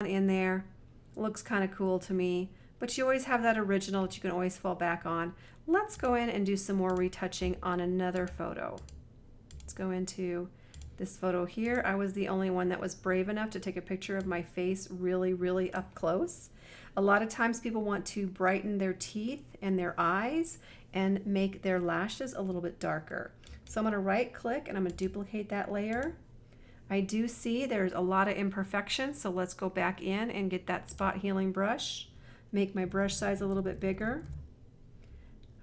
In there. Looks kind of cool to me, but you always have that original that you can always fall back on. Let's go in and do some more retouching on another photo. Let's go into this photo here. I was the only one that was brave enough to take a picture of my face really up close. A lot of times people want to brighten their teeth and their eyes and make their lashes a little bit darker. So I'm going to right click and I'm going to duplicate that layer. I do see there's a lot of imperfections, so let's go back in and get that spot healing brush. Make my brush size a little bit bigger.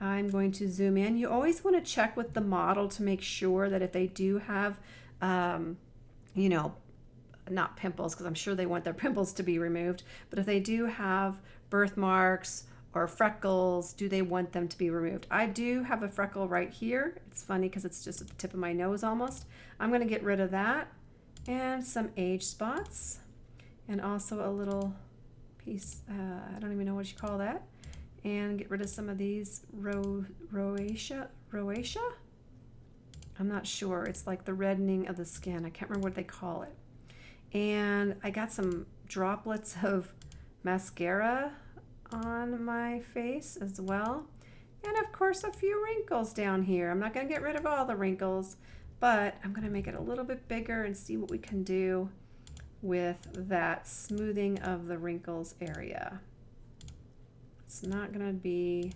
I'm going to zoom in. You always want to check with the model to make sure that if they do have, you know, not pimples, because I'm sure they want their pimples to be removed, but if they do have birthmarks or freckles, do they want them to be removed? I do have a freckle right here. It's funny because it's just at the tip of my nose almost. I'm going to get rid of that. And some age spots, and also a little piece, I don't even know what you call that, and get rid of some of these rosacea? I'm not sure. It's like the reddening of the skin. I can't remember what they call it. And I got some droplets of mascara on my face as well, and of course a few wrinkles down here. I'm not going to get rid of all the wrinkles, but I'm going to make it a little bit bigger and see what we can do with that smoothing of the wrinkles area. It's not going to be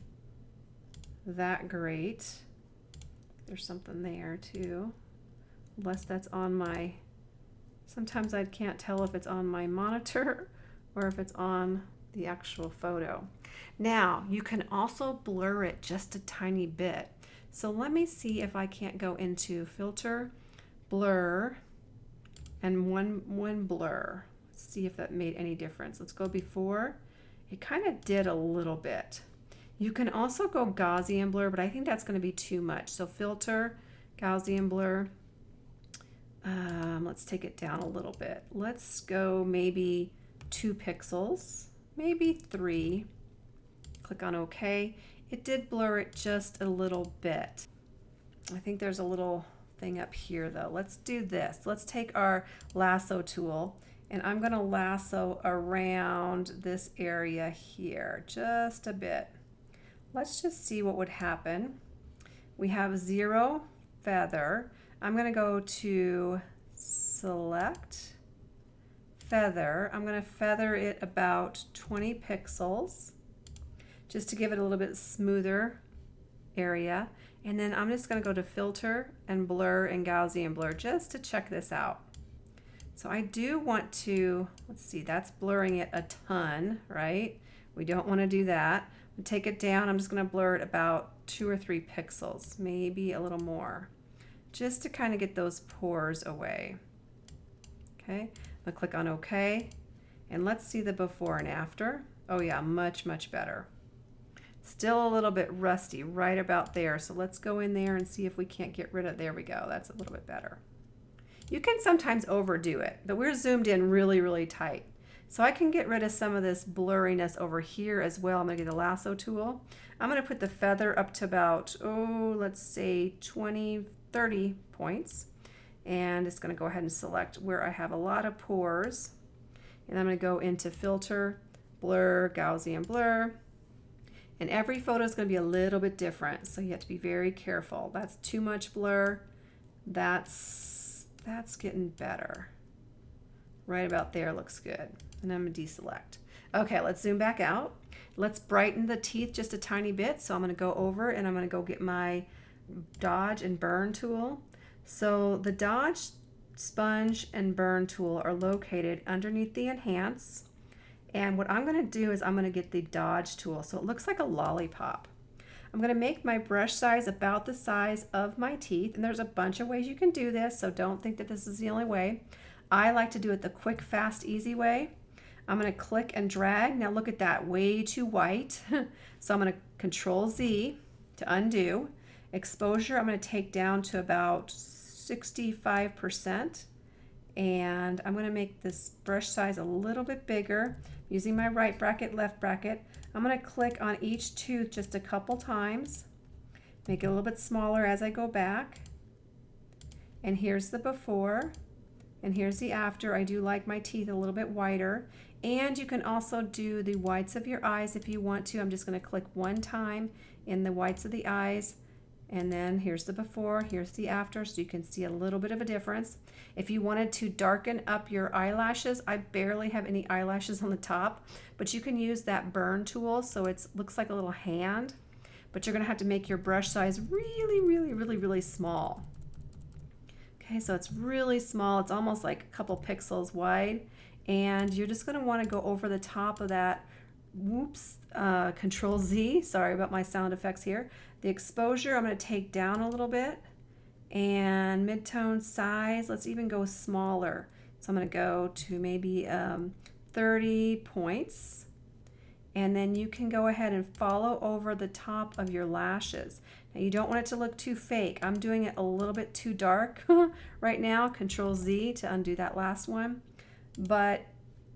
that great. There's something there too, unless that's on my, sometimes I can't tell if it's on my monitor or if it's on the actual photo. Now you can also blur it just a tiny bit. So let me see if I can't go into filter, blur, and one blur. Let's see if that made any difference. Let's go before. It kind of did a little bit. You can also go Gaussian blur, but I think that's going to be too much. So filter, Gaussian blur. Let's take it down a little bit. Let's go maybe 2 pixels, maybe 3. Click on OK. It did blur it just a little bit. I think there's a little thing up here though. Let's do this. Let's take our lasso tool and I'm going to lasso around this area here just a bit. Let's just see what would happen. We have 0 feather. I'm going to go to select feather. I'm going to feather it about 20 pixels. Just to give it a little bit smoother area. And then I'm just going to go to filter and blur and Gaussian blur just to check this out. So I do want to, let's see, that's blurring it a ton, right? We don't want to do that. I'll take it down. I'm just going to blur it about 2 or 3 pixels, maybe a little more, just to kind of get those pores away. Okay, I'm going to click on OK. And let's see the before and after. Oh yeah, much better. Still a little bit rusty right about there. So let's go in there and see if we can't get rid of, there we go. That's a little bit better. You can sometimes overdo it, but we're zoomed in really tight. So I can get rid of some of this blurriness over here as well. I'm gonna get the lasso tool. I'm gonna put the feather up to about, oh, let's say 20, 30 points. And it's gonna go ahead and select where I have a lot of pores. And I'm gonna go into filter, blur, Gaussian blur. And every photo is going to be a little bit different, so you have to be very careful. That's too much blur. That's getting better. Right about there looks good. And I'm going to deselect. Okay, let's zoom back out. Let's brighten the teeth just a tiny bit. So I'm going to go over and I'm going to go get my dodge and burn tool. So the dodge, sponge, and burn tool are located underneath the enhance. And what I'm going to do is I'm going to get the dodge tool. So it looks like a lollipop. I'm going to make my brush size about the size of my teeth. And there's a bunch of ways you can do this, so don't think that this is the only way. I like to do it the quick, fast, easy way. I'm going to click and drag. Now look at that, way too white. So I'm going to Control Z to undo. Exposure I'm going to take down to about 65%. And I'm going to make this brush size a little bit bigger using my right bracket, left bracket. I'm going to click on each tooth just a couple times, make it a little bit smaller as I go back, And here's the before, and here's the after. I do like my teeth a little bit whiter. And you can also do the whites of your eyes if you want to. I'm just going to click one time in the whites of the eyes. And then here's the before, here's the after, so you can see a little bit of a difference. If you wanted to darken up your eyelashes, I barely have any eyelashes on the top, but you can use that burn tool so it looks like a little hand, but you're going to have to make your brush size really, really, really, really small. Okay, so it's really small. It's almost like a couple pixels wide, and you're just going to want to go over the top of that. Whoops, Control Z, sorry about my sound effects here. The exposure I'm going to take down a little bit, and mid-tone size, let's even go smaller. So I'm going to go to maybe 30 points, and then you can go ahead and follow over the top of your lashes. Now you don't want it to look too fake. I'm doing it a little bit too dark right now. Control Z to undo that last one, but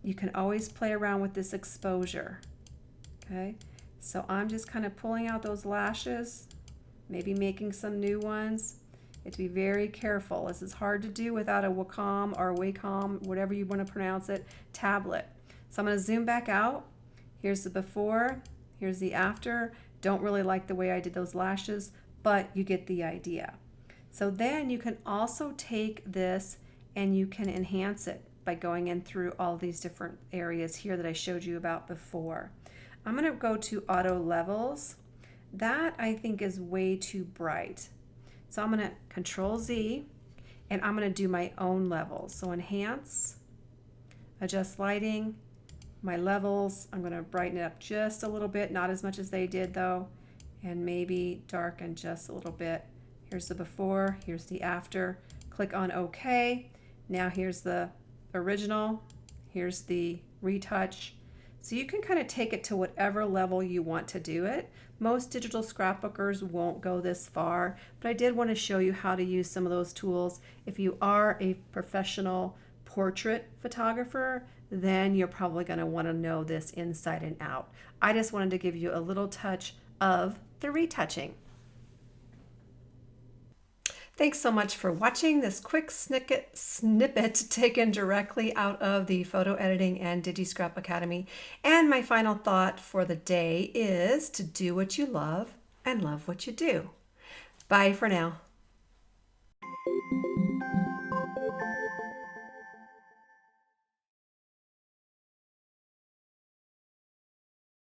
you can always play around with this exposure. Okay, so I'm just kind of pulling out those lashes, maybe making some new ones. You have to be very careful. This is hard to do without a Wacom or Wacom, whatever you want to pronounce it, tablet. So I'm going to zoom back out. Here's the before, here's the after. Don't really like the way I did those lashes, but you get the idea. So then you can also take this and you can enhance it by going in through all these different areas here that I showed you about before. I'm going to go to auto levels. That I think is way too bright. So I'm going to Control Z and I'm going to do my own levels. So enhance, adjust lighting, my levels. I'm going to brighten it up just a little bit, not as much as they did though, and maybe darken just a little bit. Here's the before, here's the after. Click on OK. Now here's the original, here's the retouch. So you can kind of take it to whatever level you want to do it. Most digital scrapbookers won't go this far, but I did want to show you how to use some of those tools. If you are a professional portrait photographer, then you're probably going to want to know this inside and out. I just wanted to give you a little touch of the retouching. Thanks so much for watching this quick snippet taken directly out of the Photo Editing and DigiScrap Academy. And my final thought for the day is to do what you love and love what you do. Bye for now.